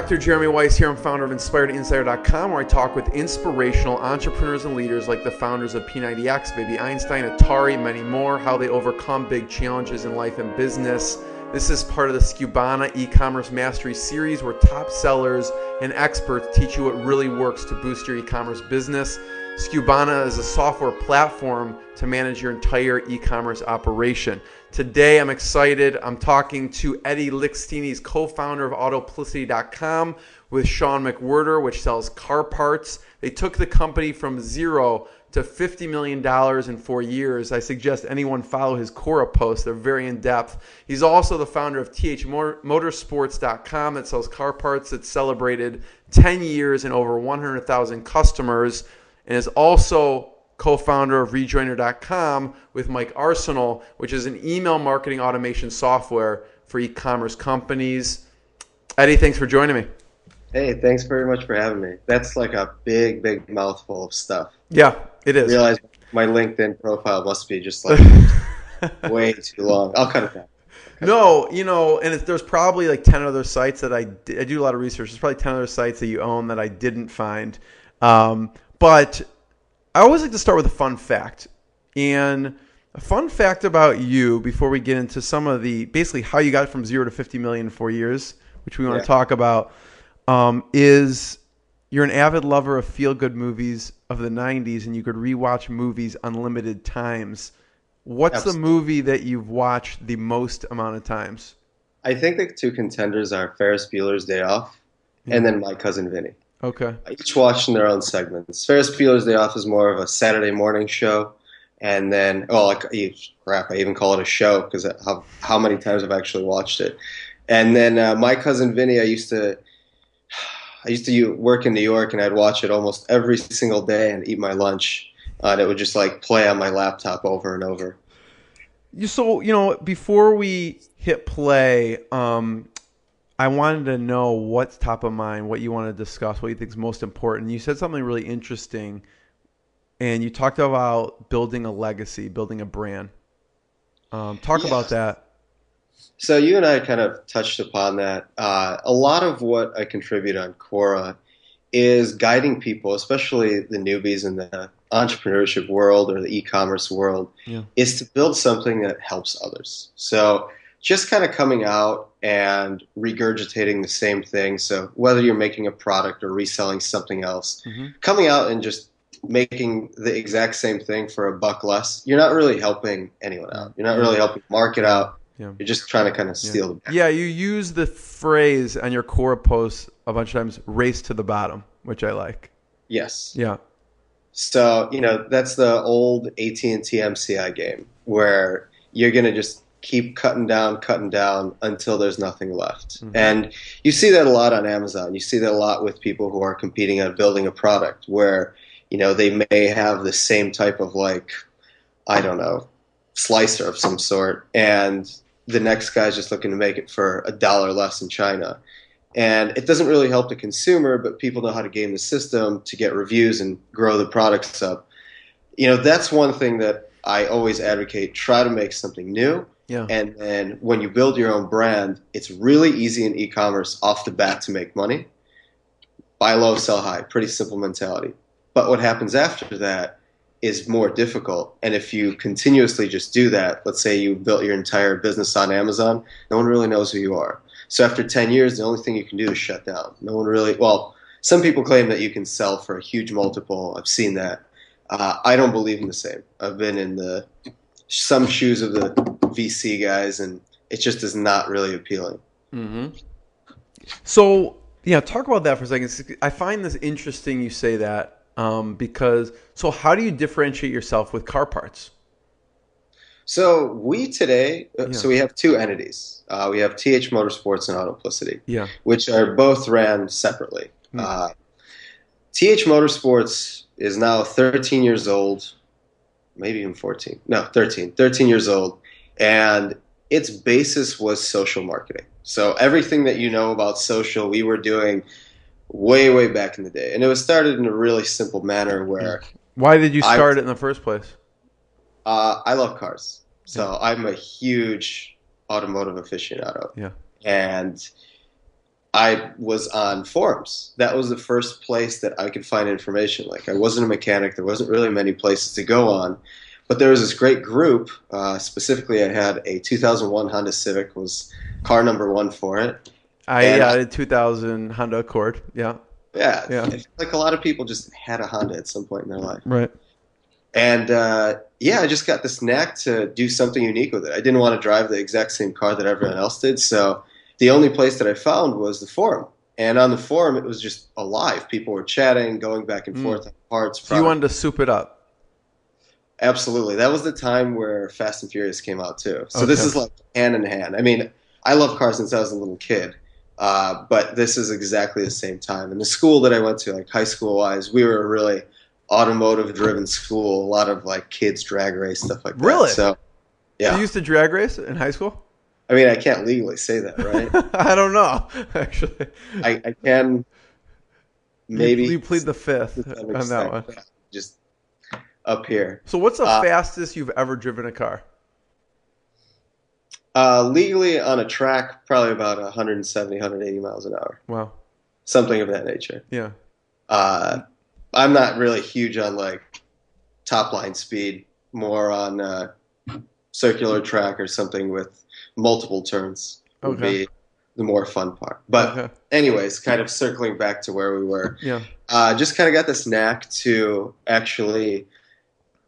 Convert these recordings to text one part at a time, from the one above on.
Dr. Jeremy Weiss here. I'm founder of InspiredInsider.com, where I talk with inspirational entrepreneurs and leaders like the founders of P90X, Baby Einstein, Atari, many more, how they overcome big challenges in life and business. This is part of the Skubana e-commerce mastery series, where top sellers and experts teach you what really works to boost your e-commerce business. Skubana is a software platform to manage your entire e-commerce operation. Today, I'm excited. I'm talking to Eddie Lichstein. He's co-founder of Autoplicity.com with Sean McWhirter, which sells car parts. They took the company from zero to $50 million in 4 years. I suggest anyone follow his Quora posts. They're very in-depth. He's also the founder of THMotorsports.com that sells car parts that celebrated 10 years and over 100,000 customers, and is also co-founder of Rejoiner.com with Mike Arsenal, which is an email marketing automation software for e-commerce companies. Eddie, thanks for joining me. Hey, thanks very much for having me. That's like a big, big mouthful of stuff. Yeah, it is. I realize my LinkedIn profile must be just like way too long. I'll cut it down. No, and there's probably like 10 other sites that I do a lot of research. There's probably 10 other sites that you own that I didn't find. But I always like to start with a fun fact. And a fun fact about you before we get into some of the, basically how you got from 0 to 50 million in 4 years, which we want to talk about, is you're an avid lover of feel-good movies of the 90s, and you could rewatch movies unlimited times. What's Absolutely. the movie that you've watched the most amount of times? I think the two contenders are Ferris Bueller's Day Off and then My Cousin Vinny. Okay. Each watched in their own segments. Ferris Bueller's Day Off is more of a Saturday morning show. And then, I even call it a show because how many times I've actually watched it. And then My Cousin Vinny, I used to work in New York, and I'd watch it almost every single day and eat my lunch. And it would just like play on my laptop over and over. So, before we hit play, I wanted to know what's top of mind, what you want to discuss, what you think is most important. You said something really interesting, and you talked about building a legacy, building a brand. Talk about that. So you and I kind of touched upon that. A lot of what I contribute on Quora is guiding people, especially the newbies in the entrepreneurship world or the e-commerce world, is to build something that helps others. So just kind of coming out and regurgitating the same thing. So whether you're making a product or reselling something else, coming out and just making the exact same thing for $1 less, you're not really helping anyone out. You're not really helping the market out. Yeah. You're just trying to kind of steal the. Yeah, you use the phrase on your Quora posts a bunch of times, race to the bottom, which I like. Yes. Yeah. So, that's the old AT&T MCI game where you're going to just keep cutting down until there's nothing left. And you see that a lot on Amazon. You see that a lot with people who are competing on building a product where, they may have the same type of slicer of some sort, and the next guy's just looking to make it for $1 less in China. And it doesn't really help the consumer, but people know how to game the system to get reviews and grow the products up. That's one thing that I always advocate. Try to make something new. Yeah. And then when you build your own brand, it's really easy in e-commerce off the bat to make money. Buy low, sell high. Pretty simple mentality. But what happens after that is more difficult. And if you continuously just do that, let's say you built your entire business on Amazon, no one really knows who you are. So after 10 years, the only thing you can do is shut down. No one really, some people claim that you can sell for a huge multiple. I've seen that. I don't believe in the same. I've been in some shoes of the VC guys, and it just is not really appealing. So, talk about that for a second. I find this interesting you say that. Because how do you differentiate yourself with car parts? So we have two entities. We have TH Motorsports and Autoplicity, which are both ran separately. TH Motorsports is now 13 years old, maybe even 14. No, 13 years old. And its basis was social marketing. So everything that you know about social, we were doing way back in the day. And it was started in a really simple manner where... Why did you start it in the first place? I love cars. So I'm a huge automotive aficionado. Yeah. And I was on forums. That was the first place that I could find information. Like, I wasn't a mechanic. There wasn't really many places to go on. But there was this great group. Specifically, I had a 2001 Honda Civic, was car number one for it. I had a 2000 Honda Accord. Yeah. Yeah. I feel like a lot of people just had a Honda at some point in their life. Right. And I just got this knack to do something unique with it. I didn't want to drive the exact same car that everyone else did. So the only place that I found was the forum. And on the forum, it was just alive. People were chatting, going back and forth on parts. So you wanted to soup it up. Absolutely. That was the time where Fast and Furious came out, too. So this is like hand in hand. I mean, I love cars since I was a little kid. But this is exactly the same time. And the school that I went to, like high school-wise, we were a really automotive-driven school. A lot of like kids drag race, stuff like that. Really? So, yeah. So you used to drag race in high school? I mean, I can't legally say that, right? I don't know, actually. I can maybe. You plead the fifth on that one. Just up here. So what's the fastest you've ever driven a car? Legally on a track, probably about 170, 180 miles an hour. Wow. Something of that nature. Yeah. I'm not really huge on like top line speed, more on circular track or something with multiple turns would be the more fun part. But anyways, kind of circling back to where we were. Yeah. Just kind of got this knack to actually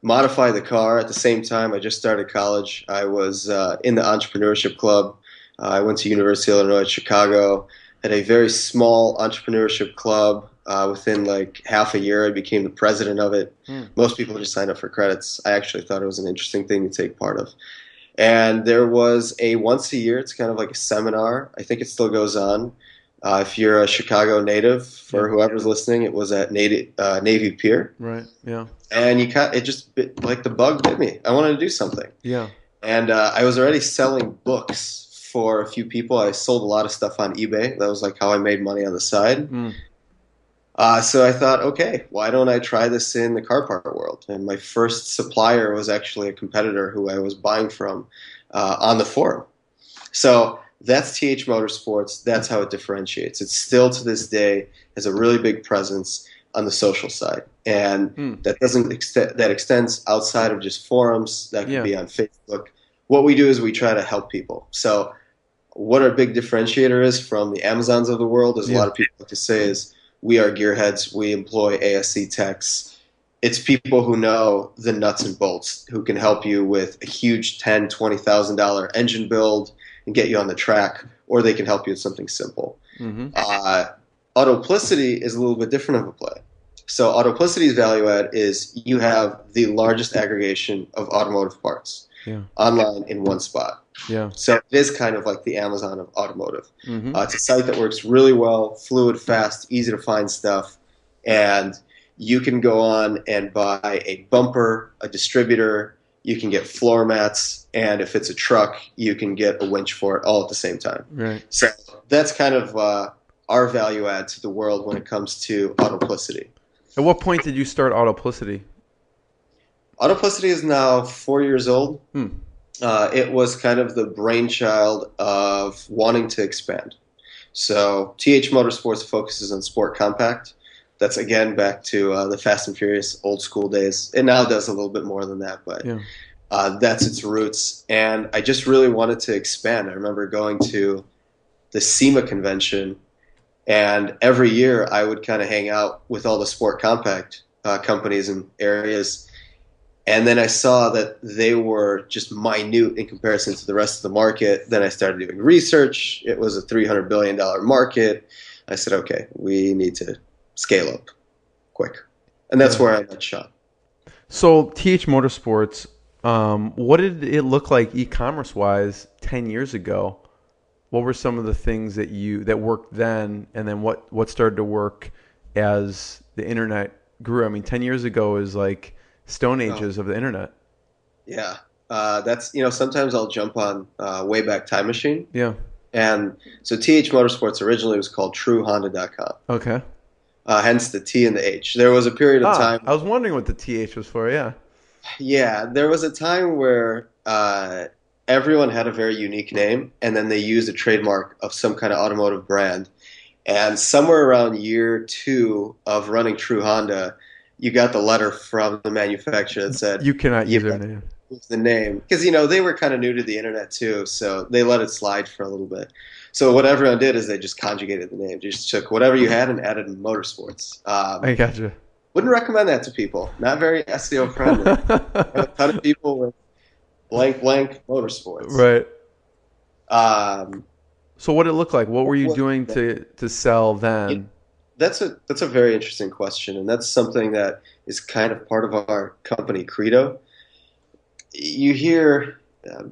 modify the car. At the same time, I just started college. I was in the entrepreneurship club. I went to University of Illinois at Chicago, had a very small entrepreneurship club. Within like half a year, I became the president of it. Most people just sign up for credits. I actually thought it was an interesting thing to take part of. And there was a once a year, it's kind of like a seminar. I think it still goes on. If you're a Chicago native, for whoever's listening, it was at Navy Pier. Right, yeah. And it just like the bug bit me. I wanted to do something. Yeah. And I was already selling books for a few people. I sold a lot of stuff on eBay. That was like how I made money on the side. So I thought, okay, why don't I try this in the car part world? And my first supplier was actually a competitor who I was buying from on the forum. So that's TH Motorsports. That's how it differentiates. It still to this day has a really big presence on the social side. And that extends outside of just forums. That could be on Facebook. What we do is we try to help people. So what our big differentiator is from the Amazons of the world, as a lot of people like to say, is we are gearheads. We employ ASC techs. It's people who know the nuts and bolts, who can help you with a huge $10,000, $20,000 engine build and get you on the track, or they can help you with something simple. Autoplicity is a little bit different of a play. So Autoplicity's value add is you have the largest aggregation of automotive parts online in one spot. So it is kind of like the Amazon of automotive. It's a site that works really well, fluid, fast, easy to find stuff, and you can go on and buy a bumper, a distributor, you can get floor mats, and if it's a truck, you can get a winch for it all at the same time. Right. So that's kind of our value add to the world when it comes to Autoplicity. At what point did you start Autoplicity? Autoplicity is now 4 years old. It was kind of the brainchild of wanting to expand. So TH Motorsports focuses on sport compact. That's, again, back to the Fast and Furious old school days. It now does a little bit more than that, but that's its roots. And I just really wanted to expand. I remember going to the SEMA convention, and every year I would kind of hang out with all the sport compact companies and areas. And then I saw that they were just minute in comparison to the rest of the market. Then I started doing research. It was a $300 billion market. I said, okay, we need to scale up quick. And that's where I got shot. So TH Motorsports, what did it look like e-commerce wise 10 years ago? What were some of the things that worked then, and then what started to work as the internet grew? I mean, 10 years ago is like stone ages of the internet. Yeah. That's, sometimes I'll jump on Wayback Time Machine. Yeah. And so TH Motorsports originally was called TrueHonda.com. Okay. Hence the T and the H. There was a period of time. I was wondering what the TH was for, yeah. Yeah. There was a time where everyone had a very unique name, and then they used a trademark of some kind of automotive brand. And somewhere around year 2 of running True Honda, you got the letter from the manufacturer that said, You cannot you use their name. use the name. Because, they were kind of new to the internet too, so they let it slide for a little bit. So what everyone did is they just conjugated the name. They just took whatever you had and added in motorsports. I gotcha. Wouldn't recommend that to people. Not very SEO friendly. A ton of people with blank motorsports. Right. Um, So what did it look like? What were you doing to sell then? That's a very interesting question, and that's something that is kind of part of our company credo. You hear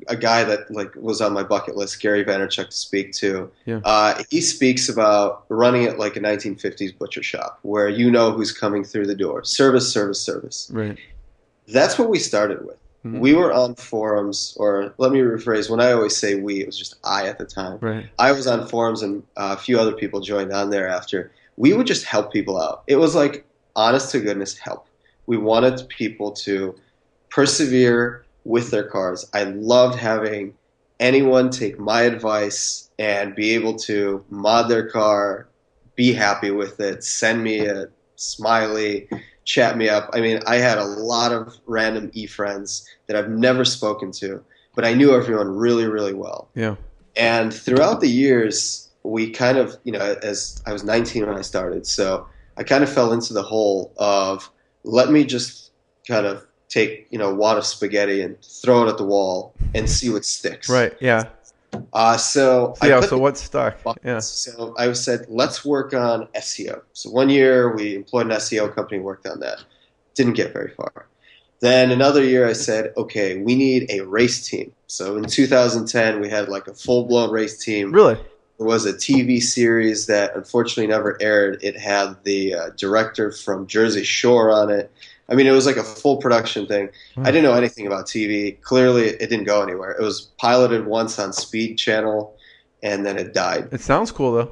a guy that was on my bucket list, Gary Vaynerchuk, to speak to. Yeah. He speaks about running it like a 1950s butcher shop, where you know who's coming through the door. Service, service, service. Right. That's what we started with. Mm-hmm. We were on forums, or let me rephrase, when I always say we, it was just I at the time. Right. I was on forums and a few other people joined on there after. We would just help people out. It was like honest to goodness help. We wanted people to persevere with their cars. I loved having anyone take my advice and be able to mod their car, be happy with it, send me a smiley, chat me up. I mean, I had a lot of random e-friends that I've never spoken to, but I knew everyone really, really well. Yeah. And throughout the years, we kind of, as I was 19 when I started, so I kind of fell into the hole of let me just kind of take, a wad of spaghetti and throw it at the wall and see what sticks. Right. Yeah. So what stuck? Yeah. So I said, let's work on SEO. So 1 year we employed an SEO company, worked on that. Didn't get very far. Then another year I said, okay, we need a race team. So in 2010 we had like a full-blown race team. Really? There was a TV series that unfortunately never aired. It had the director from Jersey Shore on it. I mean, it was like a full production thing. I didn't know anything about TV. Clearly, it didn't go anywhere. It was piloted once on Speed Channel, and then it died. It sounds cool, though.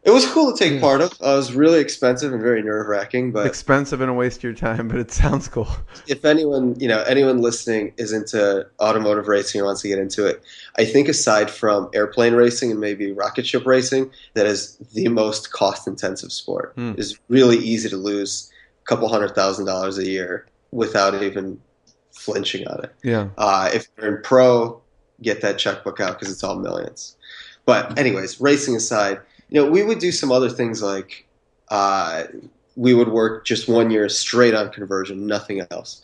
It was cool to take part of. It was really expensive and very nerve-wracking. But expensive and a waste of your time, but it sounds cool. If anyone listening is into automotive racing or wants to get into it, I think aside from airplane racing and maybe rocket ship racing, that is the most cost-intensive sport. It's really easy to lose couple $100,000 a year without even flinching on it. Yeah. If you're in pro, get that checkbook out because it's all millions. But anyways, racing aside, we would do some other things like we would work just 1 year straight on conversion, nothing else.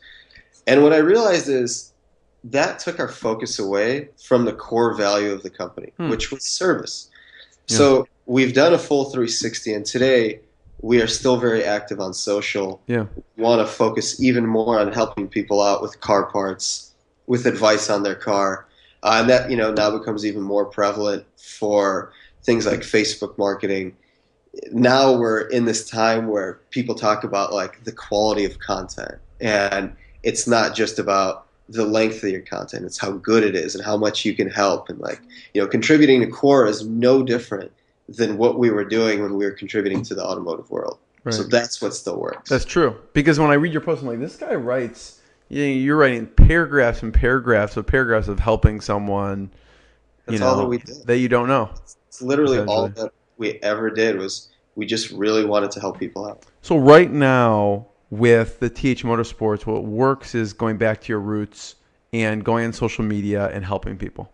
And what I realized is that took our focus away from the core value of the company, which was service. Yeah. So we've done a full 360, and today we are still very active on social. Yeah. We want to focus even more on helping people out with car parts, with advice on their car. And that, now becomes even more prevalent for things like Facebook marketing. Now we're in this time where people talk about like the quality of content. And it's not just about the length of your content. It's how good it is and how much you can help. And contributing to core is no different than what we were doing when we were contributing to the automotive world. Right. So that's what still works. That's true. Because when I read your post, I'm like, this guy writes, you're writing paragraphs and paragraphs of helping someone, that's all that we did. That you don't know. It's literally all that we ever did was we just really wanted to help people out. So right now with the TH Motorsports, what works is going back to your roots and going on social media and helping people.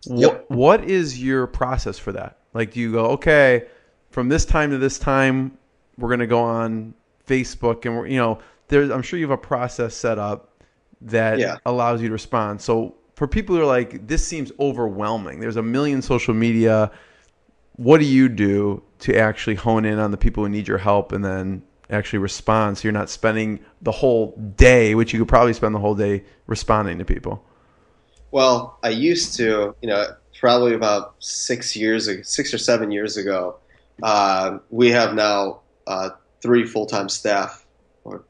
Yep. What is your process for that? Like, do you go, okay, from this time to this time, we're going to go on Facebook, and I'm sure you have a process set up that allows you to respond. So for people who are like, this seems overwhelming, there's a million social media, what do you do to actually hone in on the people who need your help and then actually respond so you're not spending the whole day, which you could probably spend the whole day responding to people? Well, I used to, probably about 6 or 7 years ago, we have now 3 full-time staff, or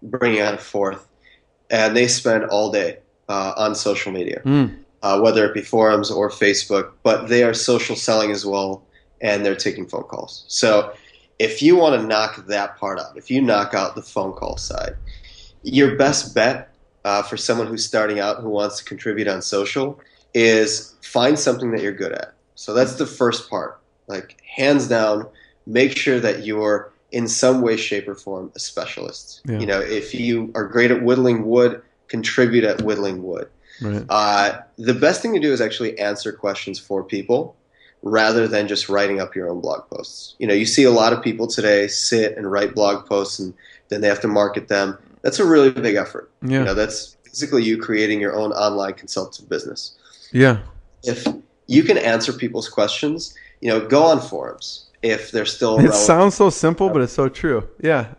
bringing on a 4th, and they spend all day on social media, whether it be forums or Facebook, but they are social selling as well, and they're taking phone calls. So if you want to knock that part out, if you knock out the phone call side, your best bet for someone who's starting out who wants to contribute on social is find something that you're good at. So that's the first part. Like, hands down, make sure that you're in some way, shape, or form a specialist. Yeah. If you are great at whittling wood, contribute at whittling wood. Right. The best thing to do is actually answer questions for people rather than just writing up your own blog posts. You see a lot of people today sit and write blog posts and then they have to market them. That's a really big effort. Yeah. That's basically you creating your own online consultative business. Yeah. If you can answer people's questions, go on forums if they're still It relevant. sounds so simple, but it's so true. Yeah.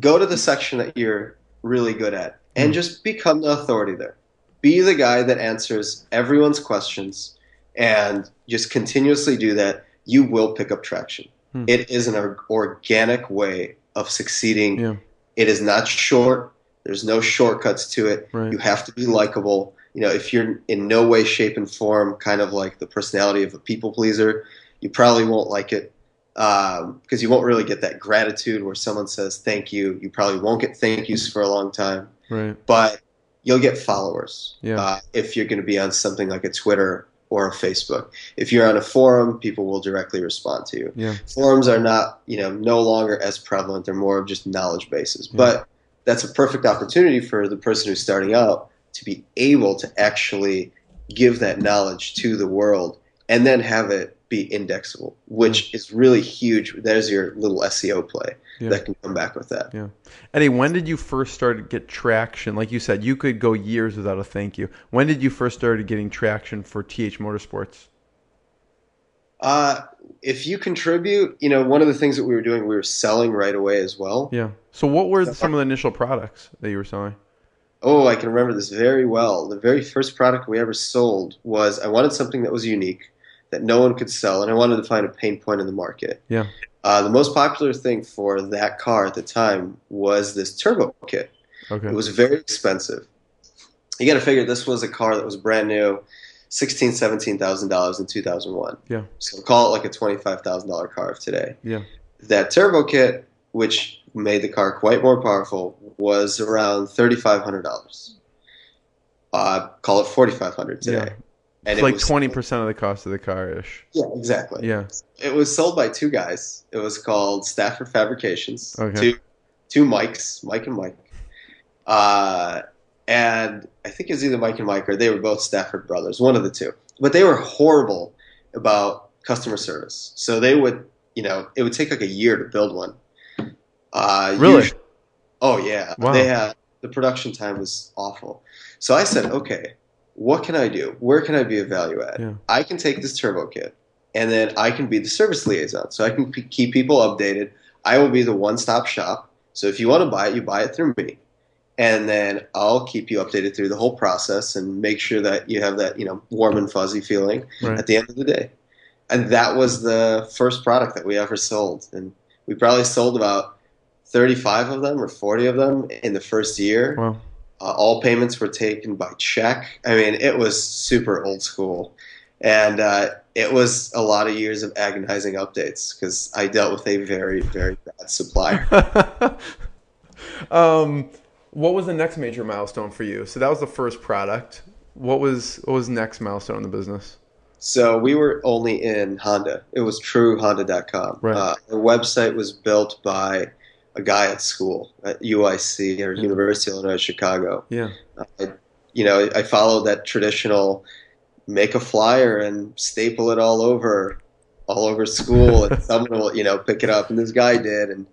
Go to the section that you're really good at and just become the authority there. Be the guy that answers everyone's questions and just continuously do that. You will pick up traction. It is an organic way of succeeding. Yeah. It is not short. There's no shortcuts to it. Right. You have to be likable. If you're in no way, shape, and form kind of like the personality of a people pleaser, you probably won't like it because you won't really get that gratitude where someone says thank you. You probably won't get thank yous for a long time. Right. But you'll get followers if you're going to be on something like a Twitter or a Facebook. If you're on a forum, people will directly respond to you. Yeah. Forums are not, no longer as prevalent. They're more of just knowledge bases. Yeah. But that's a perfect opportunity for the person who's starting out to be able to actually give that knowledge to the world and then have it be indexable, which is really huge. There's your little SEO play that can come back with that. Yeah. Eddie, when did you first start to get traction? Like you said, you could go years without a thank you. When did you first start getting traction for TH Motorsports? If you contribute, one of the things that we were doing, we were selling right away as well. Yeah. So what were some of the initial products that you were selling? Oh, I can remember this very well. The very first product we ever sold was I wanted something that was unique, that no one could sell, and I wanted to find a pain point in the market. Yeah. The most popular thing for that car at the time was this turbo kit. Okay. It was very expensive. You got to figure this was a car that was brand new, $16,000, $17,000 in 2001. Yeah. So call it like a $25,000 car of today. Yeah. That turbo kit, which made the car quite more powerful, was around $3,500. Call it $4,500 today. Yeah. And it's like 20% of the cost of the car-ish. Yeah, exactly. Yeah. It was sold by two guys. It was called Stafford Fabrications. Okay. Two Mikes, Mike and Mike. And I think it was either Mike and Mike or they were both Stafford brothers, one of the two. But they were horrible about customer service. So they would, it would take like a year to build one. Really? Oh, yeah. Wow. The production time was awful. So I said, okay, what can I do? Where can I be a value add? Yeah. I can take this turbo kit, and then I can be the service liaison. So I can keep people updated. I will be the one-stop shop. So if you want to buy it, you buy it through me. And then I'll keep you updated through the whole process and make sure that you have that, warm and fuzzy feeling at the end of the day. And that was the first product that we ever sold. And we probably sold about 35 of them or 40 of them in the first year. Wow. All payments were taken by check. I mean, it was super old school. And it was a lot of years of agonizing updates because I dealt with a very, very bad supplier. What was the next major milestone for you? So that was the first product. What was next milestone in the business? So we were only in Honda. It was truehonda.com. Right. The website was built by a guy at school at UIC or University of Illinois Chicago. Yeah. I followed that traditional make a flyer and staple it all over school and someone will, pick it up. And this guy did, and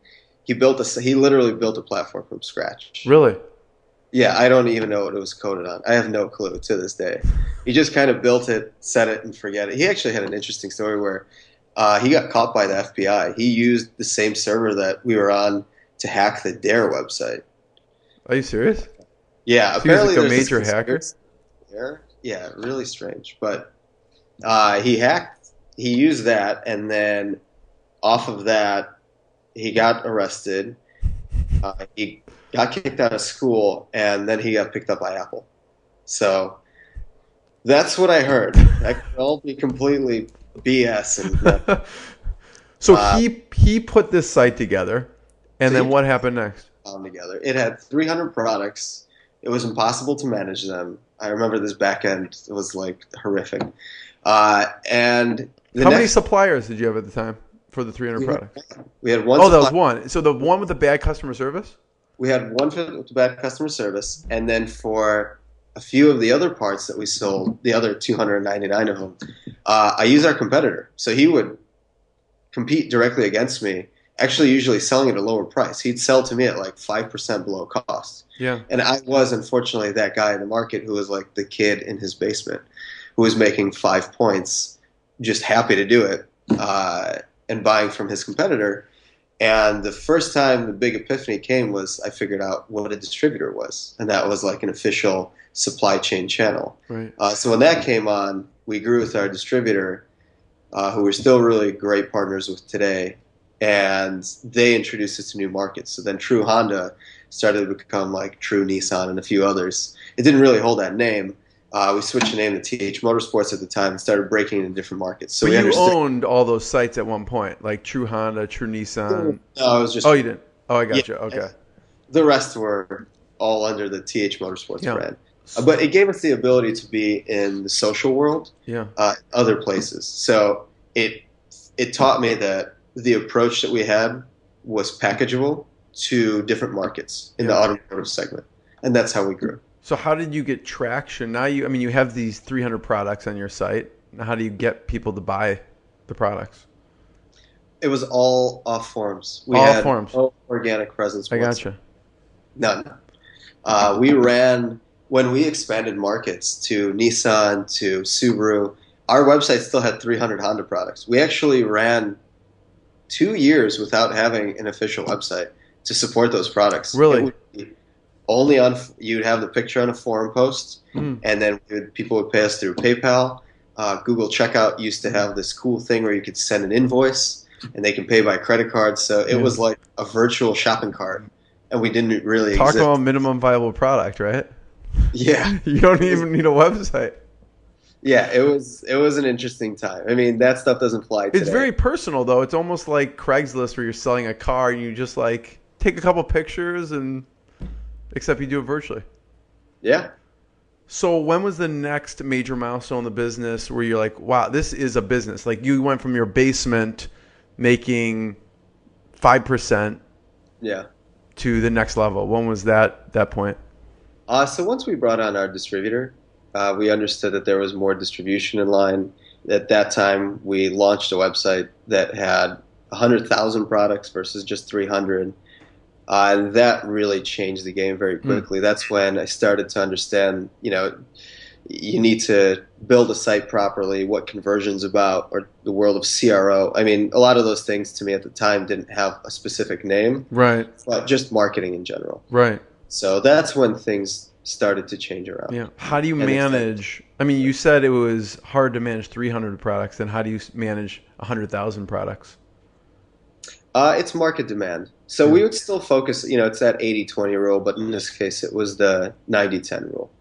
he literally built a platform from scratch. Really? Yeah, I don't even know what it was coded on. I have no clue to this day. He just kind of built it, set it, and forget it. He actually had an interesting story where he got caught by the FBI. He used the same server that we were on to hack the Dare website. Are you serious? Yeah, so apparently he was like a major hacker. There. Yeah, really strange. But he used that, and then off of that, he got arrested. He got kicked out of school, and then he got picked up by Apple. So that's what I heard. That could all be completely BS. And, so he put this site together, and then what happened next? Together. It had 300 products. It was impossible to manage them. I remember this back end was like horrific. And How many suppliers did you have at the time for the 300 we products? we had one. Oh, that was one. So the one with the bad customer service? We had one for bad customer service, and then for a few of the other parts that we sold, the other 299 of them, I use our competitor. So he would compete directly against me, actually usually selling at a lower price. He'd sell to me at like 5% below cost. Yeah. And I was unfortunately that guy in the market who was like the kid in his basement who was making 5 points, just happy to do it, and buying from his competitor. And the first time the big epiphany came was I figured out what a distributor was, and that was like an official supply chain channel. Right. So when that came on, we grew with our distributor, who we're still really great partners with today, and they introduced us to new markets. So then True Honda started to become like True Nissan and a few others. It didn't really hold that name. We switched the name to TH Motorsports at the time and started breaking into different markets. So but we you owned all those sites at one point, like True Honda, True Nissan. No, it was just. Oh, you didn't. Oh, I got Yeah. you. Okay. The rest were all under the TH Motorsports Yeah. brand. But it gave us the ability to be in the social world, Yeah. other places. So it taught me that the approach that we had was packageable to different markets in the automotive segment, and that's how we grew. So how did you get traction? Now you have these 300 products on your site. Now how do you get people to buy the products? It was all off forums. We All had forums. no organic presence. I gotcha. None. We ran, when we expanded markets to Nissan, to Subaru, our website still had 300 Honda products. We actually ran 2 years without having an official website to support those products. Really? It would be only on, you'd have the picture on a forum post, and then people would pay us through PayPal. Google Checkout used to have this cool thing where you could send an invoice and they can pay by credit card. So it was like a virtual shopping cart, and we didn't really Talk exist. about minimum viable product, right? Yeah. You don't even need a website. Yeah, it was an interesting time. I mean, that stuff doesn't fly today. It's very personal, though. It's almost like Craigslist where you're selling a car and you just like take a couple pictures, and except you do it virtually. Yeah. So when was the next major milestone in the business where you're like, wow, this is a business? Like you went from your basement making 5% Yeah. to the next level. When was that point? So once we brought on our distributor, we understood that there was more distribution in line. At that time, we launched a website that had 100,000 products versus just 300. And that really changed the game very quickly. That's when I started to understand, you need to build a site properly, what conversion's about, or the world of CRO. I mean, a lot of those things to me at the time didn't have a specific name, Right. but just marketing in general. Right. So that's when things started to change around. Yeah. How do you manage? I mean, you said it was hard to manage 300 products. Then how do you manage 100,000 products? It's market demand. So we would still focus, it's that 80-20 rule, but in this case, it was the 90-10 rule.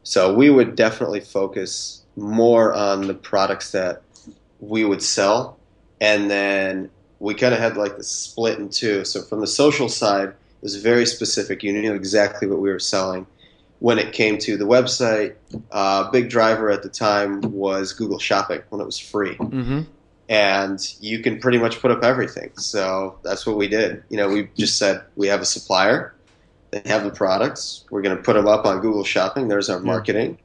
So we would definitely focus more on the products that we would sell. And then we kind of had like the split in two. So from the social side, it was very specific. You knew exactly what we were selling. When it came to the website, big driver at the time was Google Shopping when it was free. Mm-hmm. And you can pretty much put up everything. So that's what we did. We just said we have a supplier. They have the products. We're going to put them up on Google Shopping. There's our marketing.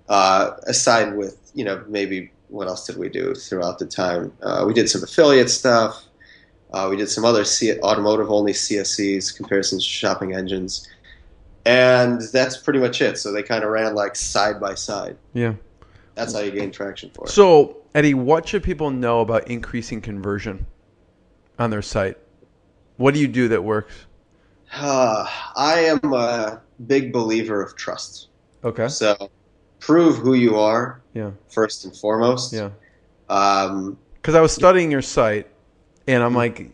Aside with, maybe what else did we do throughout the time? We did some affiliate stuff. We did some other automotive-only CSEs, comparisons shopping engines. And that's pretty much it. So they kind of ran like side by side. Yeah. That's how you gain traction for it. So, Eddie, what should people know about increasing conversion on their site? What do you do that works? I am a big believer of trust. Okay. So prove who you are first and foremost. Yeah. Because I was studying your site, and I'm like,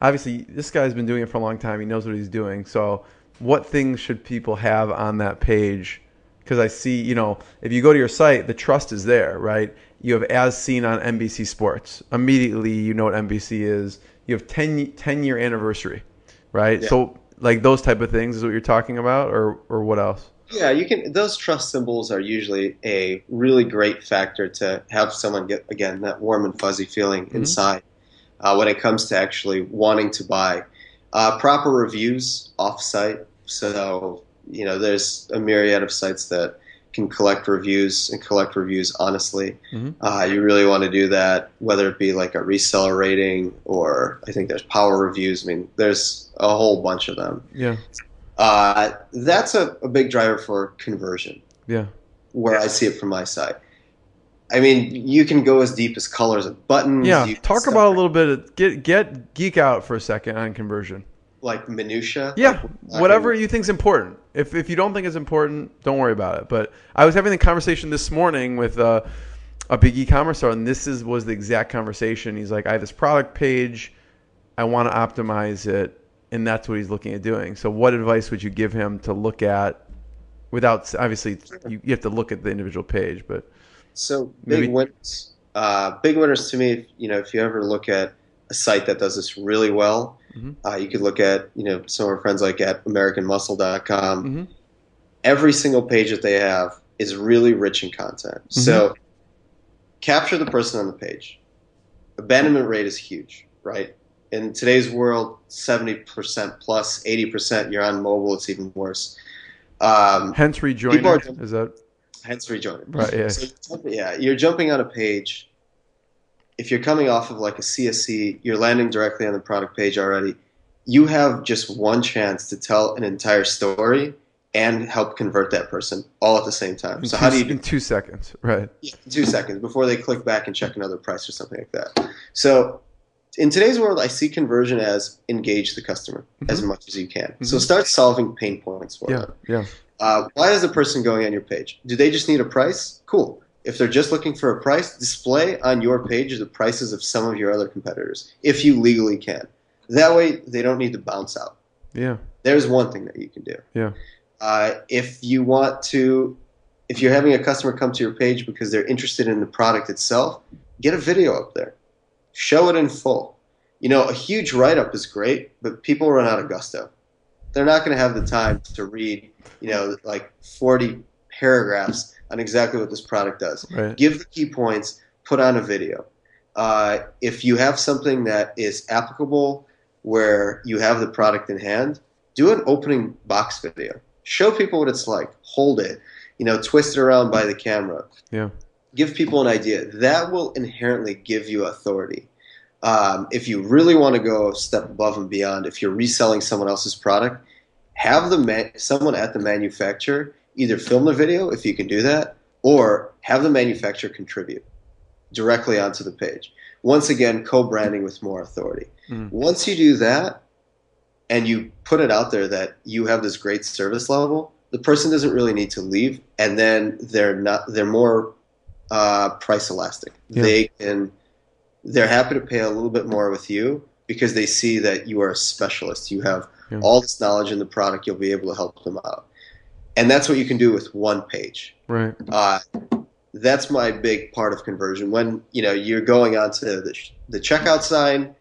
obviously, this guy's been doing it for a long time. He knows what he's doing. So what things should people have on that page? Because I see, if you go to your site, the trust is there, right? You have as seen on NBC Sports. Immediately, you know what NBC is. You have 10-year anniversary, right? Yeah. So like those type of things is what you're talking about, or what else? Yeah, you can. Those trust symbols are usually a really great factor to have someone get, again, that warm and fuzzy feeling Hmm. inside when it comes to actually wanting to buy. Proper reviews off-site. So, there's a myriad of sites that can collect reviews and collect reviews honestly. Hmm. You really want to do that, whether it be like a reseller rating or I think there's power reviews. I mean, there's a whole bunch of them. Yeah. That's a big driver for conversion, Yeah. where I see it from my side. I mean, you can go as deep as colors of buttons. Yeah. You can Talk stuff about a little bit of, get geek out for a second on conversion. like minutia. Like Yeah, we're whatever talking, you think's important. If you don't think it's important, don't worry about it. But I was having the conversation this morning with a big e-commerce store, and was the exact conversation. He's like, I have this product page, I want to optimize it, and that's what he's looking at doing. So, what advice would you give him to look at without obviously you have to look at the individual page, but so big maybe winners. Big winners to me. If you ever look at a site that does this really well, hmm you could look at some of our friends like at AmericanMuscle.com. hmm Every single page that they have is really rich in content. hmm So capture the person on the page. Abandonment rate is huge, right? In today's world, 70% plus, 80%, you're on mobile, it's even worse. hence People are rejoining is that hence rejoining. right? Yeah. So yeah, you're jumping on a page. If you're coming off of like a CSC, you're landing directly on the product page already. You have just one chance to tell an entire story and help convert that person all at the same time. So how do you do In 2 seconds, right? yeah, 2 seconds before they click back and check another price or something like that? So in today's world, I see conversion as engage the customer as hmm much as you can. So hmm start solving pain points for Yeah. them. Yeah. Why is the person going on your page? Do they just need a price? Cool. If they're just looking for a price, display on your page the prices of some of your other competitors, if you legally can. That way, they don't need to bounce out. Yeah. There's one thing that you can do. Yeah. If you're having a customer come to your page because they're interested in the product itself, get a video up there. Show it in full. A huge write-up is great, but people run out of gusto. They're not going to have the time to read, like 40 paragraphs on exactly what this product does. Right. Give the key points, put on a video. If you have something that is applicable where you have the product in hand, do an opening box video. Show people what it's like. Hold it. Twist it around by the camera. Yeah. Give people an idea. That will inherently give you authority. If you really want to go a step above and beyond, if you're reselling someone else's product, have someone at the manufacturer either film the video, if you can do that, or have the manufacturer contribute directly onto the page. Once again, co-branding with more authority. Mm. Once you do that, and you put it out there that you have this great service level, the person doesn't really need to leave, and then they're more price elastic. Yeah. They're happy to pay a little bit more with you because they see that you are a specialist. You have Yeah. all this knowledge in the product. You'll be able to help them out. And that's what you can do with one page. Right. That's my big part of conversion. When you're going onto the checkout sign,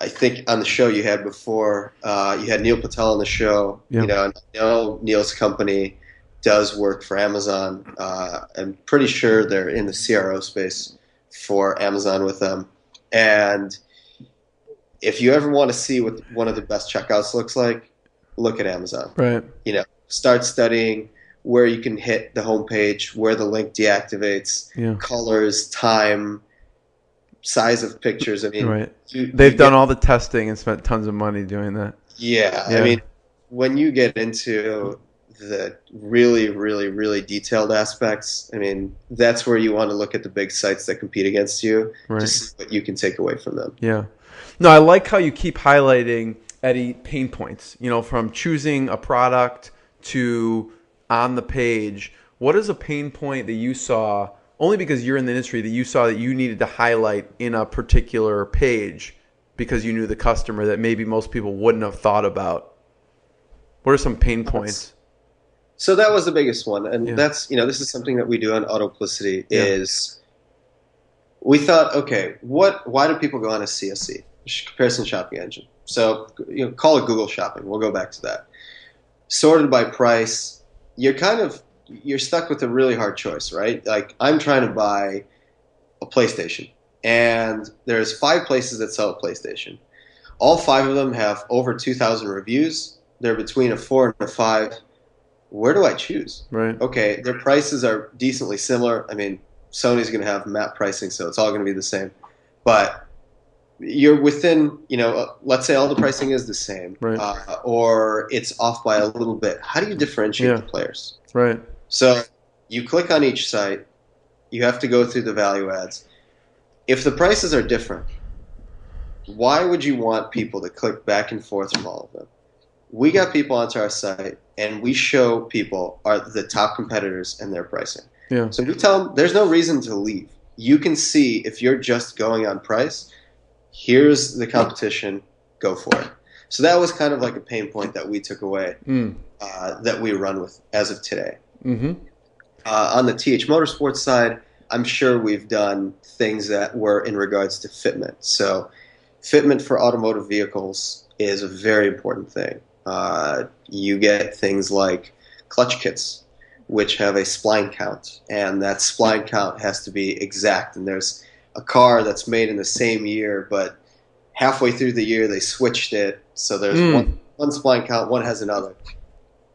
I think on the show you had before, you had Neil Patel on the show. Yeah. And I know Neil's company does work for Amazon. I'm pretty sure they're in the CRO space for Amazon with them. And if you ever want to see what one of the best checkouts looks like, look at Amazon. Right. Start studying where you can hit the homepage, where the link deactivates, Yeah. colors, time, size of pictures. I mean, Right. you They've done get- all the testing and spent tons of money doing that. Yeah, Yeah. I mean, when you get into the really, really, really detailed aspects, I mean, that's where you want to look at the big sites that compete against you Right. to see what you can take away from them. Yeah. No, I like how you keep highlighting, Eddie, pain points, from choosing a product to on the page. What is a pain point that you saw, only because you're in the industry, that you saw that you needed to highlight in a particular page because you knew the customer that maybe most people wouldn't have thought about? What are some pain points? So that was the biggest one, and Yeah. that's this is something that we do on Autoplicity. Yeah. Is we thought, okay, why do people go on a CSC, comparison shopping engine? So call it Google Shopping. We'll go back to that. Sorted by price, you're stuck with a really hard choice, right? Like I'm trying to buy a PlayStation, and there's 5 places that sell a PlayStation. All 5 of them have over 2,000 reviews. They're between a 4 and a 5. Where do I choose? Right. Okay, their prices are decently similar. I mean, Sony's going to have MAP pricing, so it's all going to be the same. But you're within, let's say all the pricing is the same, right. Or it's off by a little bit. How do you differentiate the players? Right. So you click on each site. You have to go through the value adds. If the prices are different, why would you want people to click back and forth from all of them? We got people onto our site, and we show people the top competitors and their pricing. Yeah. So we tell them there's no reason to leave. You can see if you're just going on price, here's the competition, go for it. So that was kind of like a pain point that we took away that we run with as of today. Mm-hmm. On the TH Motorsports side, I'm sure we've done things that were in regards to fitment. So fitment for automotive vehicles is a very important thing. You get things like clutch kits, which have a spline count, and that spline count has to be exact. And there's a car that's made in the same year, but halfway through the year they switched it, so there's one spline count, one has another.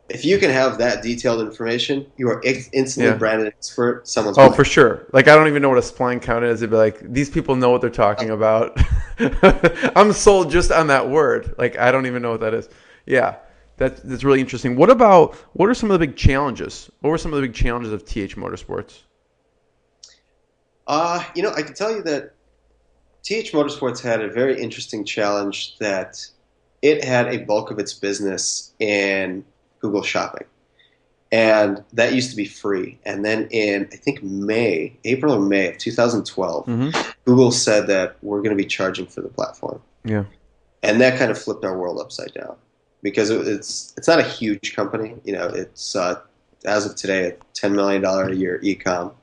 If you can have that detailed information, you are instantly branded expert. Someone's for sure. Like I don't even know what a spline count is. It'd be like these people know what they're talking about. I'm sold just on that word. Like I don't even know what that is. Yeah, that's really interesting. What are some of the big challenges? What were some of the big challenges of TH Motorsports? I can tell you that TH Motorsports had a very interesting challenge that it had a bulk of its business in Google Shopping. And that used to be free. And then in, I think, April or May of 2012, Google said that we're going to be charging for the platform. Yeah. And that kind of flipped our world upside down. Because it's not a huge company. It's, as of today, a $10 million a year e-com.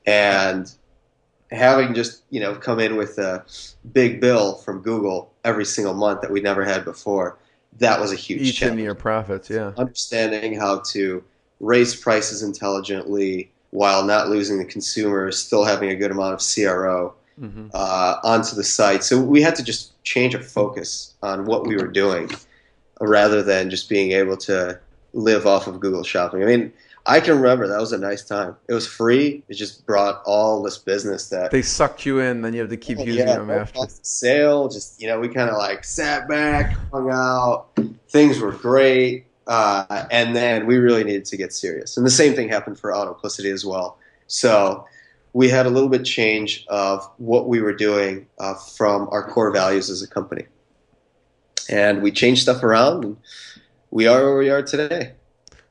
And having just, come in with a big bill from Google every single month that we'd never had before, that was a huge challenge. Eating your profits, yeah. Understanding how to raise prices intelligently while not losing the consumer, still having a good amount of CRO onto the site. So we had to just change our focus on what we were doing rather than just being able to live off of Google Shopping. I mean, I can remember that was a nice time. It was free. It just brought all this business that they sucked you in. Then you have to keep using them after sale. Just we kind of like sat back, hung out. Things were great, and then we really needed to get serious. And the same thing happened for Autoplicity as well. So we had a little bit change of what we were doing from our core values as a company, and we changed stuff around, and we are where we are today.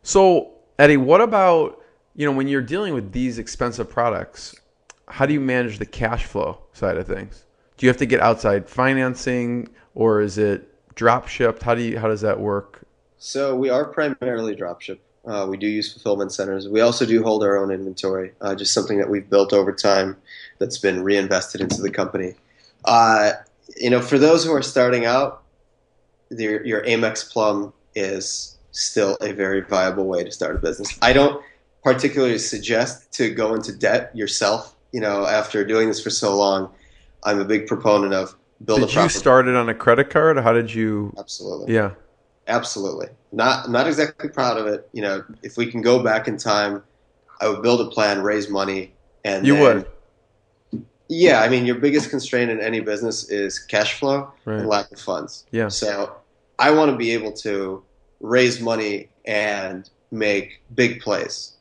So, Eddie, what about, when you're dealing with these expensive products, how do you manage the cash flow side of things? Do you have to get outside financing, or is it drop shipped? How does that work? So we are primarily drop ship. We do use fulfillment centers. We also do hold our own inventory, just something that we've built over time that's been reinvested into the company. For those who are starting out, your Amex Plum is still a very viable way to start a business. I don't particularly suggest to go into debt yourself. After doing this for so long, I'm a big proponent of build a proper. Did you start it on a credit card? Or how did you? Absolutely. Yeah. Absolutely. Not exactly proud of it. If we can go back in time, I would build a plan, raise money, and you would. Yeah, I mean, your biggest constraint in any business is cash flow and lack of funds. Yeah. So I want to be able to raise money and make big plays.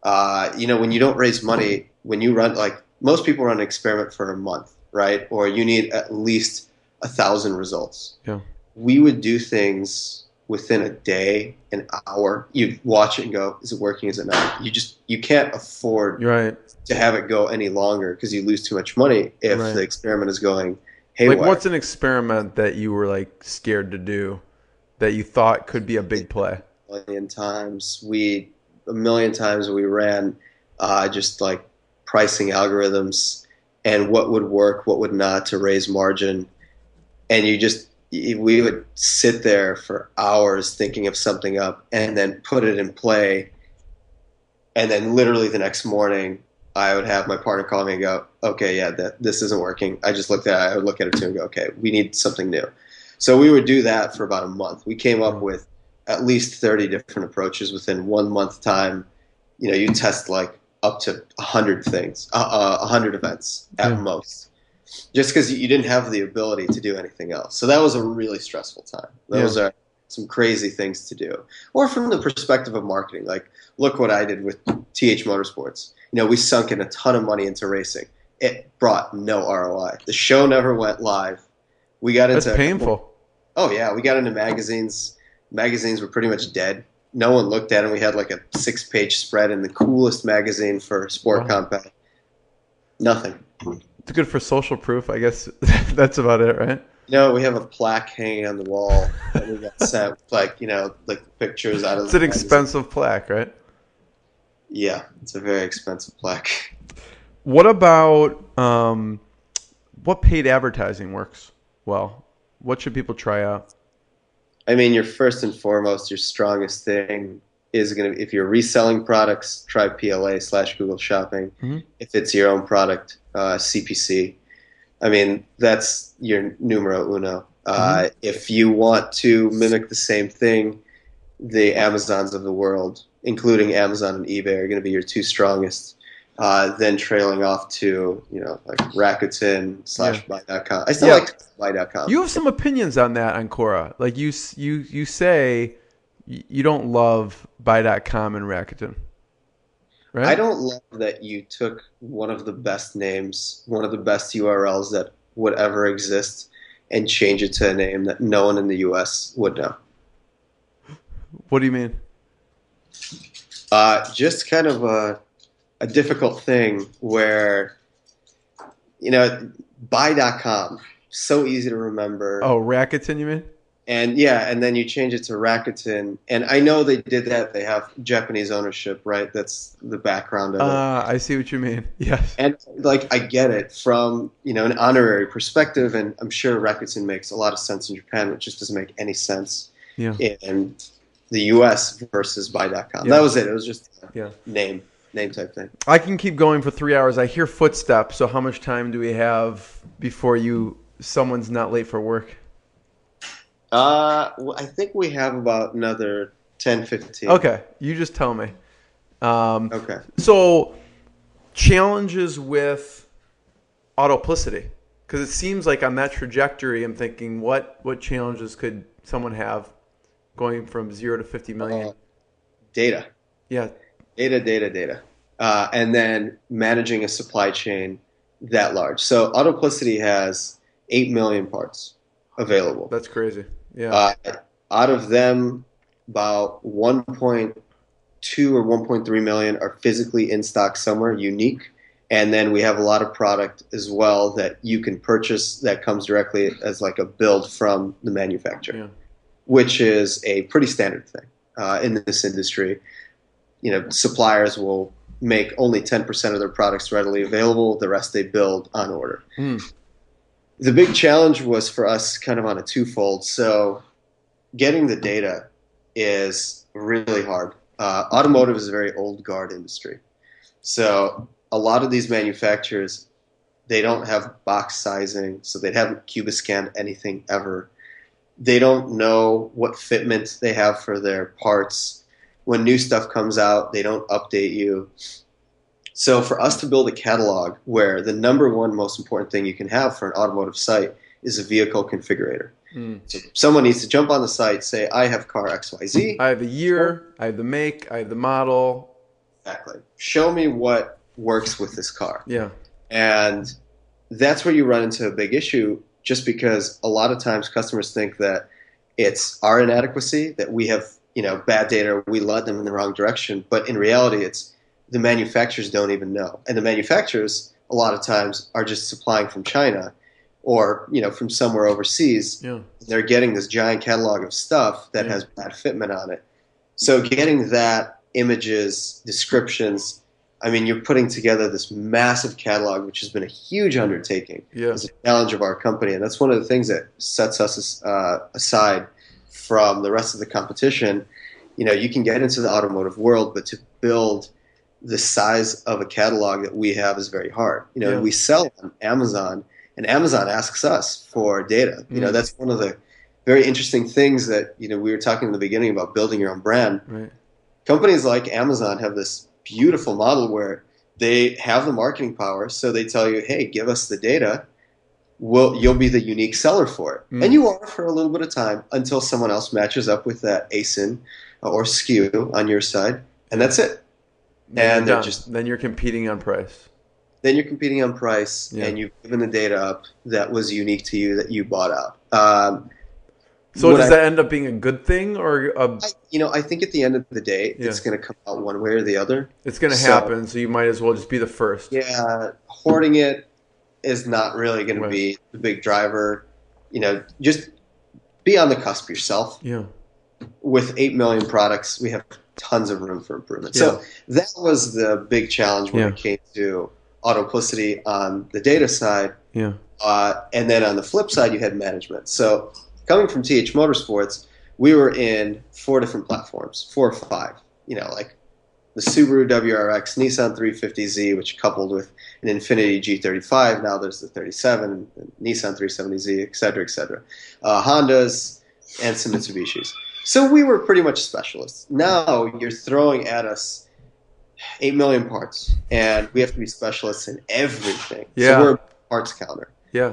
When you don't raise money, when you run, like most people run an experiment for a month, right? Or you need at least 1,000 results. Yeah. We would do things within a day, an hour. You watch it and go, is it working? Is it not? You can't afford to have it go any longer because you lose too much money if the experiment is going haywire. Like, what's an experiment that you were like scared to do that you thought could be a big play? A million times we ran just like pricing algorithms and what would work, what would not to raise margin. And we would sit there for hours thinking of something up and then put it in play And then literally the next morning, I would have my partner call me and go, okay, yeah, this isn't working. I just looked at it. I would look at it too and go, okay, we need something new. So we would do that for about a month. We came up with at least 30 different approaches within 1 month time. You test like up to 100 things, 100 events at most, just because you didn't have the ability to do anything else. So that was a really stressful time. Those are some crazy things to do. Or from the perspective of marketing, like look what I did with TH Motorsports. We sunk in a ton of money into racing. It brought no ROI. The show never went live. We got into That's painful. Oh yeah, we got into magazines. Magazines were pretty much dead. No one looked at them. We had like a 6-page spread in the coolest magazine for sport compact. Nothing. It's good for social proof, I guess. That's about it, right? We have a plaque hanging on the wall that we got sent, like pictures out of. It's an expensive plaque, right? Yeah, it's a very expensive plaque. What about what paid advertising works well? What should people try out? I mean, your first and foremost, your strongest thing is going to be, if you're reselling products, try PLA/Google Shopping. Mm-hmm. If it's your own product, CPC. I mean, that's your numero uno. If you want to mimic the same thing, the Amazons of the world, including Amazon and eBay, are going to be your two strongest. Then trailing off to, like Rakuten/Buy.com. I still like Buy.com. You have some opinions on that on Quora. Like you say you don't love Buy.com and Rakuten. Right? I don't love that you took one of the best names, one of the best URLs that would ever exist, and change it to a name that no one in the U.S. would know. What do you mean? Just kind of a difficult thing where, Buy.com, so easy to remember. Oh, Rakuten, you mean? And and then you change it to Rakuten. And I know they did that. They have Japanese ownership, right? That's the background of it. I see what you mean. Yes. And I get it from, an honorary perspective. And I'm sure Rakuten makes a lot of sense in Japan, which just doesn't make any sense in the US versus Buy.com. That was it. It was just a name type thing. I can keep going for 3 hours. I hear footsteps. So how much time do we have before someone's not late for work? I think we have about another 10, 15. Okay. You just tell me. Okay. So challenges with Autoplicity. Because it seems like on that trajectory, I'm thinking, what challenges could someone have going from 0 to 50 million? Data. Yeah. Data. And then managing a supply chain that large. So Autoplicity has 8 million parts available. That's crazy. Yeah. Out of them, about 1.2 or 1.3 million are physically in stock somewhere, unique. And then we have a lot of product as well that you can purchase that comes directly as like a build from the manufacturer, which is a pretty standard thing in this industry. Suppliers will make only 10% of their products readily available. The rest they build on order. The big challenge was for us kind of on a twofold. So getting the data is really hard. Automotive is a very old guard industry. So a lot of these manufacturers, they don't have box sizing, so they haven't Cubiscanned anything ever. They don't know what fitment they have for their parts. When new stuff comes out, they don't update you. So for us to build a catalog where the number one most important thing you can have for an automotive site is a vehicle configurator. So someone needs to jump on the site, say, I have car XYZ. I have the year, I have the make, I have the model. Exactly. Show me what works with this car. Yeah. And that's where you run into a big issue, just because a lot of times customers think that it's our inadequacy, that we have bad data, or we led them in the wrong direction. But in reality, it's the manufacturers don't even know. And the manufacturers, a lot of times, are just supplying from China or from somewhere overseas. They're getting this giant catalog of stuff that has bad fitment on it. So getting that, images, descriptions, I mean, you're putting together this massive catalog, which has been a huge undertaking. It's a challenge of our company. And that's one of the things that sets us aside from the rest of the competition. You can get into the automotive world, but to build the size of a catalog that we have is very hard. Yeah. We sell on Amazon, and Amazon asks us for data. That's one of the very interesting things that, we were talking in the beginning about building your own brand. Right. Companies like Amazon have this beautiful model where they have the marketing power, so they tell you, hey, give us the data. You'll be the unique seller for it. And you are for a little bit of time until someone else matches up with that ASIN or SKU on your side, and that's it. And then you're competing on price. Then you're competing on price, and you've given the data up that was unique to you that you bought out. So does that end up being a good thing, or I think at the end of the day, it's going to come out one way or the other. It's going to happen, so you might as well just be the first. Yeah, hoarding it is not really going to be the big driver. Just be on the cusp yourself. Yeah. With 8 million products, we have tons of room for improvement. So that was the big challenge when it came to Autoplicity on the data side. Yeah. And then on the flip side, you had management. So coming from TH Motorsports, we were in 4 different platforms, 4 or 5. Like the Subaru WRX, Nissan 350Z, which coupled with an Infiniti G35. Now there's the 37, Nissan 370Z, et cetera, et cetera. Hondas and some Mitsubishis. So we were pretty much specialists. Now you're throwing at us 8 million parts, and we have to be specialists in everything. Yeah. So we're a parts counter. Yeah.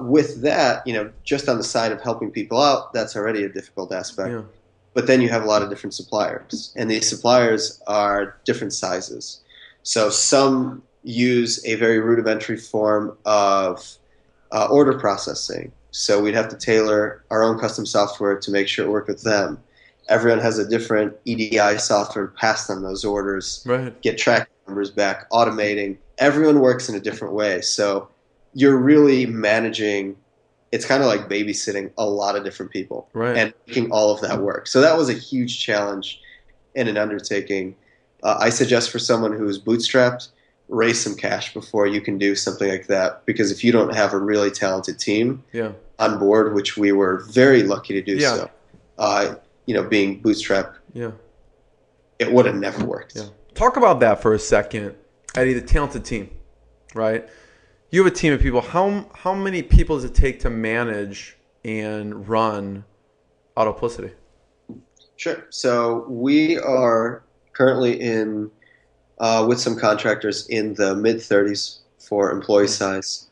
With that, just on the side of helping people out, that's already a difficult aspect. Yeah. But then you have a lot of different suppliers, and these suppliers are different sizes. So some use a very rudimentary form of order processing. So we'd have to tailor our own custom software to make sure it worked with them. Everyone has a different EDI software, pass them those orders, get tracking numbers back, automating. Everyone works in a different way. So you're really managing, it's kind of like babysitting a lot of different people and making all of that work. So that was a huge challenge and an undertaking. I suggest for someone who is bootstrapped, raise some cash before you can do something like that, because if you don't have a really talented team on board, which we were very lucky to do so, being bootstrapped, it would have never worked. Yeah. Talk about that for a second, Eddie, the talented team, right? You have a team of people. How many people does it take to manage and run Autoplicity? Sure. So we are currently in with some contractors in the mid-30s for employee size.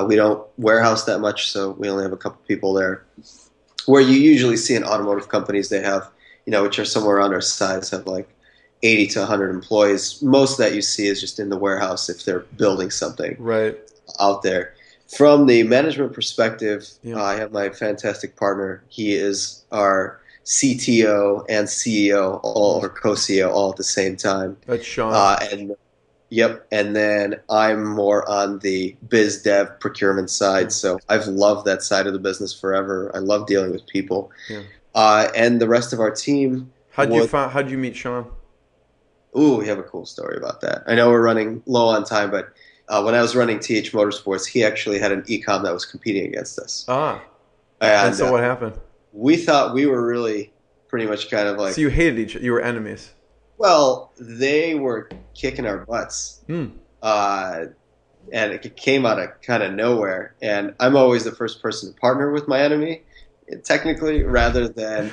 We don't warehouse that much, so we only have a couple people there. Where you usually see in automotive companies, they have, which are somewhere around our size, have like 80 to 100 employees. Most of that you see is just in the warehouse if they're building something out there. From the management perspective, I have my fantastic partner. He is our CTO and CEO, or co-CEO, all at the same time. That's Sean. And then I'm more on the biz dev procurement side. So I've loved that side of the business forever. I love dealing with people. And the rest of our team. How'd you meet Sean? Ooh, we have a cool story about that. I know we're running low on time, but when I was running TH Motorsports, he actually had an e-com that was competing against us. And so what happened? We thought we were really pretty much kind of like... So you hated each other. You were enemies. Well, they were kicking our butts. And it came out of kind of nowhere. And I'm always the first person to partner with my enemy, technically, rather than...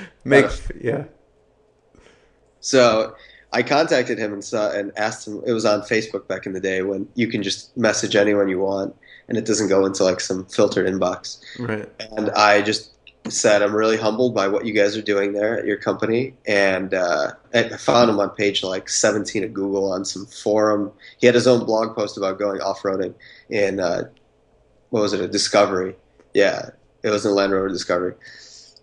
So I contacted him and asked him. It was on Facebook back in the day when you can just message anyone you want, and it doesn't go into like some filtered inbox. And I just said, I'm really humbled by what you guys are doing there at your company. And I found him on page like 17 of Google on some forum. He had his own blog post about going off-roading in, a Discovery. Yeah, it was in Land Rover Discovery.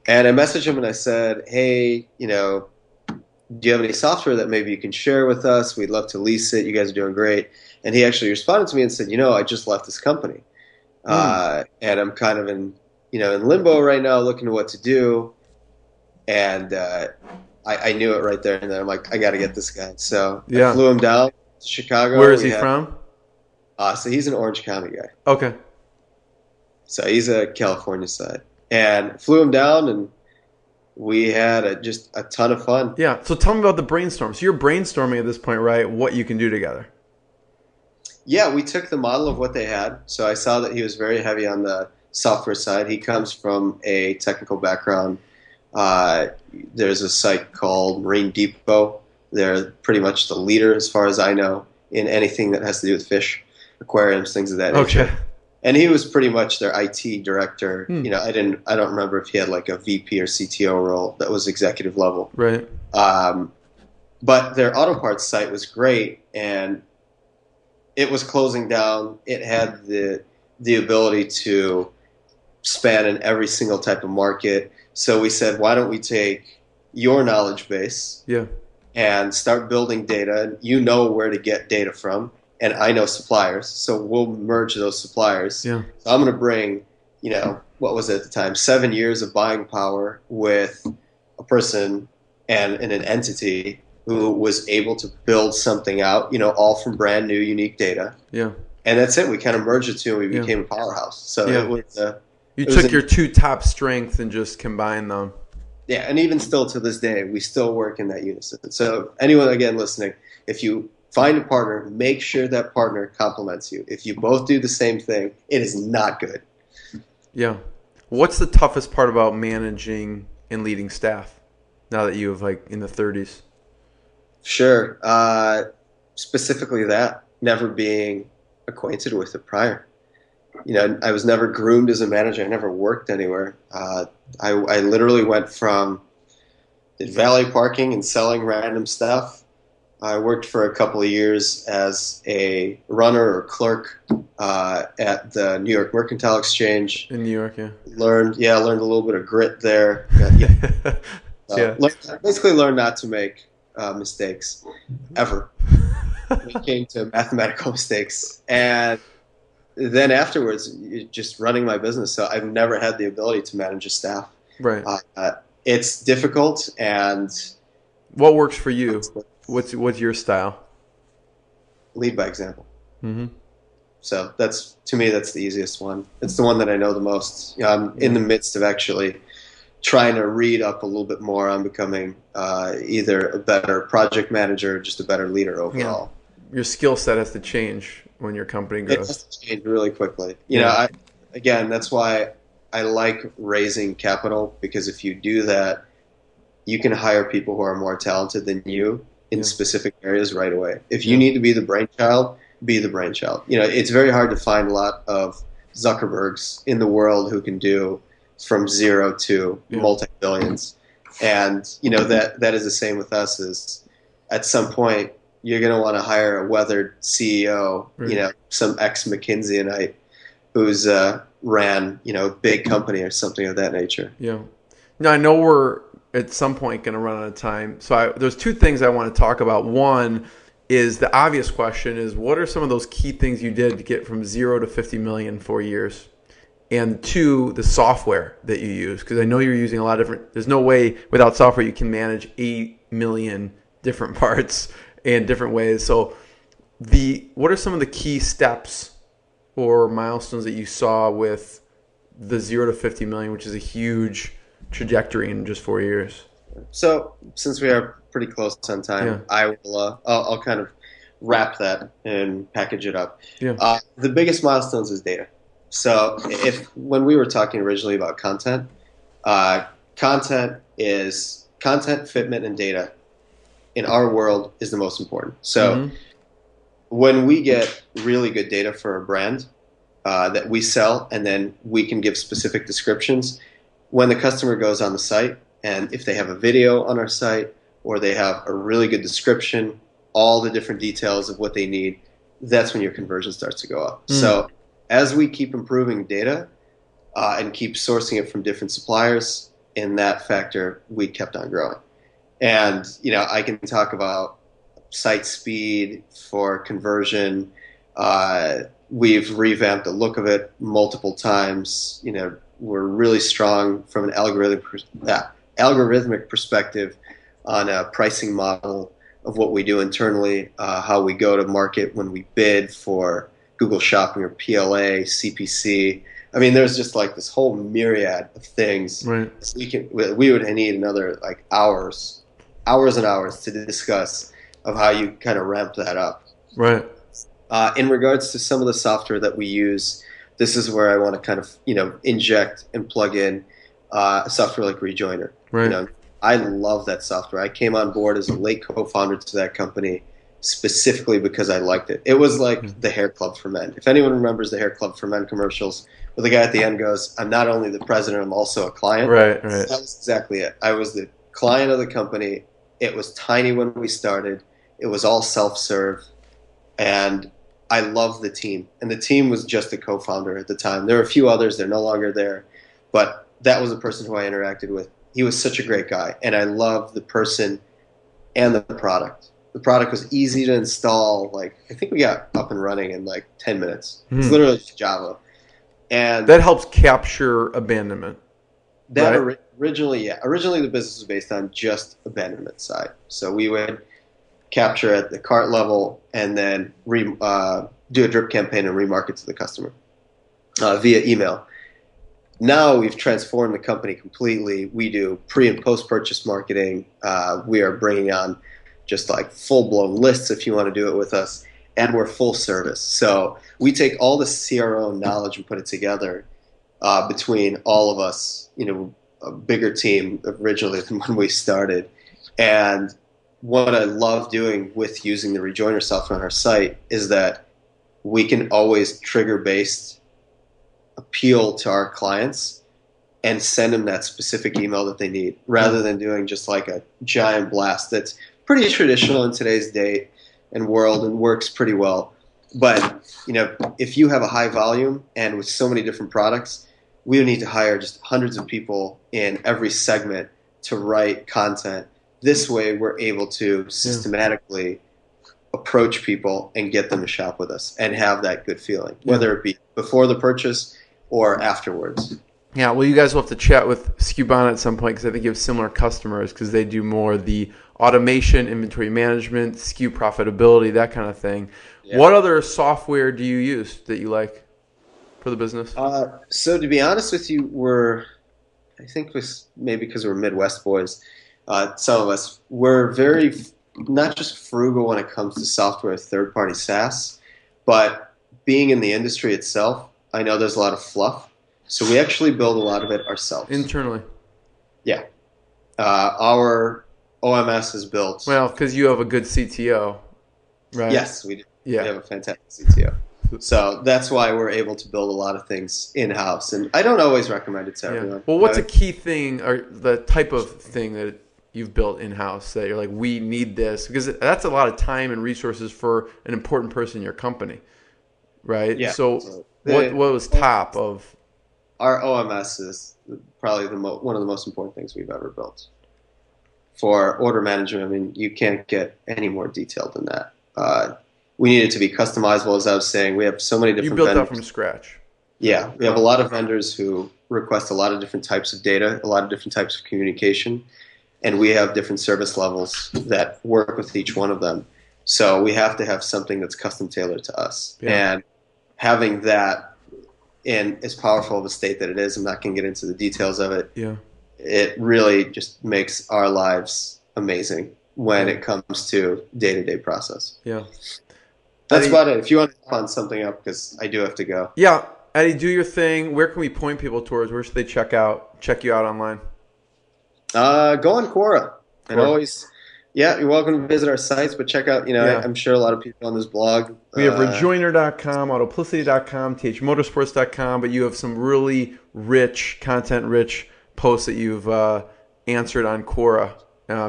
And I messaged him and I said, hey, do you have any software that maybe you can share with us? We'd love to lease it. You guys are doing great. And he actually responded to me and said, I just left this company. And I'm kind of in limbo right now, looking at what to do. And I knew it right there and then. I'm like, I got to get this guy. So I flew him down to Chicago. Where is he from? So he's an Orange County guy. Okay. So he's a California side. And flew him down, and we had just a ton of fun. Yeah. So tell me about the brainstorm. So you're brainstorming at this point, right? What you can do together. Yeah, we took the model of what they had. So I saw that he was very heavy on the software side. He comes from a technical background. There's a site called Marine Depot. They're pretty much the leader, as far as I know, in anything that has to do with fish, aquariums, things of that nature. Okay. And he was pretty much their IT director. Hmm. You know, I don't remember if he had like a VP or CTO role that was executive level. Right. But their auto parts site was great, and it was closing down. It had the ability to span in every single type of market. So we said, why don't we take your knowledge base Yeah. and start building data? You know where to get data from, and I know suppliers, so we'll merge those suppliers. Yeah. So I'm going to bring, you know, what was it at the time, 7 years of buying power with a person and an entity who was able to build something out, you know, all from brand new, unique data. Yeah. And that's it. We kind of merged the two, and we Yeah. became a powerhouse. So Yeah. it was. You It was took an- your two top strengths and just combined them. Yeah, and even still to this day, we still work in that unison. So anyone, again, listening, if you find a partner, make sure that partner complements you. If you both do the same thing, it is not good. Yeah. What's the toughest part about managing and leading staff now that you have like in the 30s? Sure. Specifically that, never being acquainted with it prior. You know, I was never groomed as a manager. I never worked anywhere. I literally went from valet parking and selling random stuff. I worked for a couple of years as a runner or clerk at the New York Mercantile Exchange. In New York, yeah. Learned a little bit of grit there. Yeah. Basically learned not to make mistakes ever when it came to mathematical mistakes. And then afterwards, just running my business. So I've never had the ability to manage a staff. Right. It's difficult, and What works for you? What's your style? lead by example. Mm-hmm. So that's, to me, that's the easiest one. It's the one that I know the most. You know, I'm in the midst of actually trying to read up a little bit more on becoming either a better project manager or just a better leader overall. Yeah. Your skill set has to change when your company It grows. has to change really quickly. You know, again, that's why I like raising capital, because if you do that, you can hire people who are more talented than you in specific areas right away. If you need to be the brainchild, be the brainchild. You know, it's very hard to find a lot of Zuckerbergs in the world who can do from zero to multi-billions. And, you know, that is the same with us. Is at some point you're going to want to hire a weathered CEO, you know, some ex-McKinseyite who's ran, you know, a big company or something of that nature. Yeah. Now, I know we're at some point going to run out of time. So there's two things I want to talk about. One is the obvious question is, what are some of those key things you did to get from 0 to 50 million in 4 years? And two, the software that you use, because I know you're using a lot of different, there's no way without software you can manage 8 million different parts in different ways. So what are some of the key steps or milestones that you saw with the 0 to 50 million, which is a huge trajectory in just 4 years? So since we are pretty close on time, I'll kind of wrap that and package it up. Yeah. The biggest milestones is data. So when we were talking originally about content, content, fitment, and data in our world is the most important. So when we get really good data for a brand that we sell, and then we can give specific descriptions, when the customer goes on the site, and if they have a video on our site or they have a really good description, all the different details of what they need, that's when your conversion starts to go up. So as we keep improving data and keep sourcing it from different suppliers, in that factor, we kept on growing. And, you know, I can talk about site speed for conversion. We've revamped the look of it multiple times. You know, we're really strong from an algorithmic perspective on a pricing model of what we do internally, how we go to market when we bid for Google Shopping or PLA, CPC. I mean, there's just like this whole myriad of things. Right. So we would need another like hours and hours to discuss of how you kind of ramp that up. Right. In regards to some of the software that we use, this is where I want to kind of, inject and plug in software like Rejoiner. Right. I love that software. I came on board as a late co-founder to that company specifically because I liked it. It was like the Hair Club for Men. If anyone remembers the Hair Club for Men commercials, where the guy at the end goes, "I'm not only the president, I'm also a client." Right. So that was exactly it. I was the client of the company. It was tiny when we started. It was all self-serve. And I loved the team. And the team was just a co-founder at the time. There were a few others. They're no longer there. But that was the person who I interacted with. He was such a great guy. And I loved the person and the product. The product was easy to install. Like, I think we got up and running in like 10 minutes. It's literally just Java. And that helps capture abandonment. That right? Originally the business was based on just abandonment side. So we would capture at the cart level and then do a drip campaign and remarket to the customer via email. Now we've transformed the company completely. We do pre- and post-purchase marketing. We are bringing on just like full-blown lists if you want to do it with us, and we're full service. So we take all the CRO knowledge and put it together between all of us, a bigger team originally than when we started. And what I love doing with using the Rejoiner software on our site is that we can always trigger-based appeal to our clients and send them that specific email that they need, rather than doing just like a giant blast that's pretty traditional in today's day and world and works pretty well. But, if you have a high volume and with so many different products, we would need to hire just hundreds of people in every segment to write content. This way, we're able to systematically approach people and get them to shop with us and have that good feeling, whether it be before the purchase or afterwards. Yeah, well, you guys will have to chat with Skubana at some point, because I think you have similar customers, because they do more the automation, inventory management, SKU profitability, that kind of thing. Yeah. What other software do you use that you like for the business? So to be honest with you, I think maybe because we're Midwest boys, some of us, we're very not just frugal when it comes to software, third-party SaaS, but being in the industry itself, I know there's a lot of fluff. So we actually build a lot of it ourselves. Internally? Yeah. Our OMS is built. Well, because you have a good CTO, right? Yes, we do. Yeah. We have a fantastic CTO. So that's why we're able to build a lot of things in-house. And I don't always recommend it to everyone. Well, what's a key thing, or the type of thing that you've built in-house that you're like, we need this? Because that's a lot of time and resources for an important person in your company, right? Yeah. So what was top of? Our OMS is probably one of the most important things we've ever built. For order management, I mean, you can't get any more detailed than that. We need it to be customizable, as I was saying. We have so many different vendors. You built that from scratch. Yeah. We have a lot of vendors who request a lot of different types of data, a lot of different types of communication, and we have different service levels that work with each one of them. So we have to have something that's custom tailored to us. Yeah. And having that in as powerful of a state that it is, I'm not going to get into the details of it. Yeah. It really just makes our lives amazing when it comes to day-to-day process. Yeah. That's about it. If you want to find something up, because I do have to go. Yeah. Eddie, do your thing. Where can we point people towards? Where should they check you out online? Go on Quora. And always, you're welcome to visit our sites, but check out, I'm sure a lot of people on this blog. We have Rejoiner.com, Autoplicity.com, thmotorsports.com, but you have some really rich, content-rich posts that you've answered on Quora.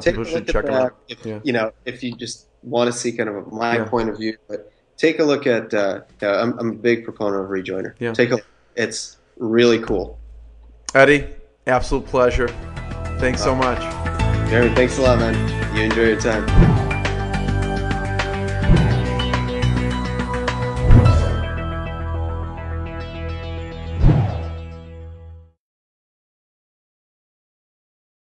People should check them out. If you just want to see kind of my point of view, but take a look at, I'm a big proponent of Rejoiner. Yeah. Take a look. It's really cool. Eddie, absolute pleasure. Thanks so much. Jeremy, thanks a lot, man. You enjoy your time.